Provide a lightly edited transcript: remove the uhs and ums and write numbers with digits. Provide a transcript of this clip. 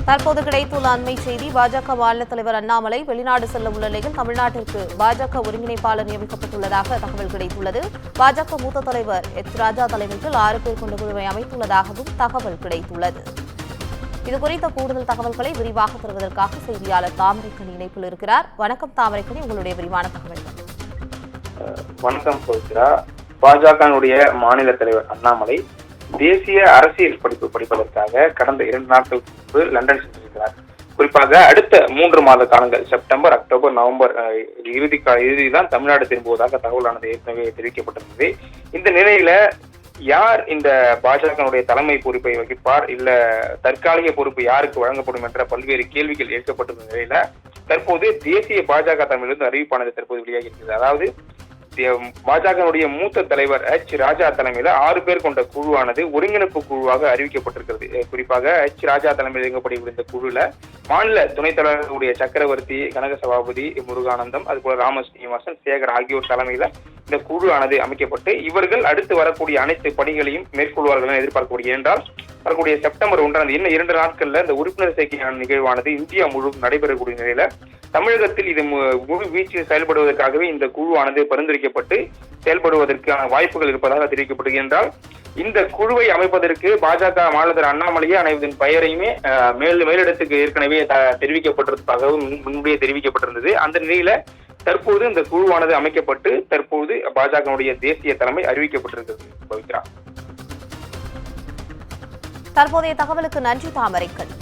தற்போது கிடைத்துள்ள அண்மை செய்தி. பாஜக மாநில தலைவர் அண்ணாமலை வெளிநாடு செல்ல உள்ள நிலையில் தமிழ்நாட்டிற்கு பாஜக ஒருங்கிணைப்பாளர் நியமிக்கப்பட்டுள்ளதாக தகவல் கிடைத்துள்ளது. பாஜக மூத்த தலைவர் ராஜா தலைமையில் 6 பேர் கொண்ட குழுவை அமைத்துள்ளதாகவும் தகவல் கிடைத்துள்ளது. இதுகுறித்த கூடுதல் தகவல்களை விரிவாக தருவதற்காக செய்தியாளர் தாமரைக்கணி இணைப்பில் இருக்கிறார். வணக்கம் தாமரைக்கணி, உங்களுடைய விரிவான தகவல்கள். வணக்கம் சோத்ரா. பாஜகனுடைய மாநில தலைவர் அண்ணாமலை தேசிய அரசியல் படிப்பதற்காக கடந்த 2 நாட்களுக்கு முன்பு லண்டன் சென்றிருக்கிறார். குறிப்பாக அடுத்த 3 மாத காலங்கள் செப்டம்பர், அக்டோபர், நவம்பர் இறுதிதான் தமிழ்நாடு திரும்புவதாக தகவலானது ஏற்கனவே தெரிவிக்கப்பட்டிருந்தது. இந்த நிலையில யார் இந்த பாஜகனுடைய தலைமை பொறுப்பை வகிப்பார், இல்ல தற்காலிக பொறுப்பு யாருக்கு வழங்கப்படும் என்ற பல்வேறு கேள்விகள் ஏற்கப்பட்டிருந்த நிலையில தற்போது தேசிய பாஜக தலைமையிலிருந்து அறிவிப்பானது தற்போது வெளியாகி இருக்கிறது. அதாவது பாஜகனுடைய மூத்த தலைவர் ராஜா தலைமையில 6 பேர் கொண்ட குழுவானது ஒருங்கிணைப்பு குழுவாக அறிவிக்கப்பட்டிருக்கிறது. குறிப்பாக ராஜா தலைமையில் இயங்கப்படக்கூடிய இந்த குழுல மாநில துணைத் தலைவர்களுடைய சக்கரவர்த்தி, கனக சபாபதி, முருகானந்தம், அதுபோல ராமஸ்ரீனிவாசன், சேகர் ஆகியோர் தலைமையில இந்த குழு ஆனது அமைக்கப்பட்டு இவர்கள் அடுத்து வரக்கூடிய அனைத்து பணிகளையும் மேற்கொள்வார்கள் என எதிர்பார்க்கக்கூடிய. என்றால் வரக்கூடிய செப்டம்பர் 1 இன்னும் 2 நாட்கள்ல இந்த உறுப்பினர் சேர்க்கையான நிகழ்வானது இந்தியா முழுவதும் நடைபெறக்கூடிய நிலையில தமிழகத்தில் இது முழு வீச்சில் செயல்படுவதற்காகவே இந்த குழுவானது பரிந்துரைக்கப்பட்டு செயல்படுவதற்கான வாய்ப்புகள் இருப்பதாக தெரிவிக்கப்பட்டது. என்றால் இந்த குழுவை அமைப்பதற்கு பாஜக மாநில தலைவர் அண்ணாமலையே அனைவரின் பெயரையுமே மேலிடத்துக்கு ஏற்கனவே தெரிவிக்கப்பட்டிருப்பதாகவும் முன்பே தெரிவிக்கப்பட்டிருந்தது. அந்த நிலையில தற்போது இந்த குழுவானது அமைக்கப்பட்டு தற்போது பாஜகவுடைய தேசிய தலைமை அறிவிக்கப்பட்டிருக்கிறது. பவித்ரா, தற்போதைய தகவலுக்கு நன்றி தாமரைக்கணி.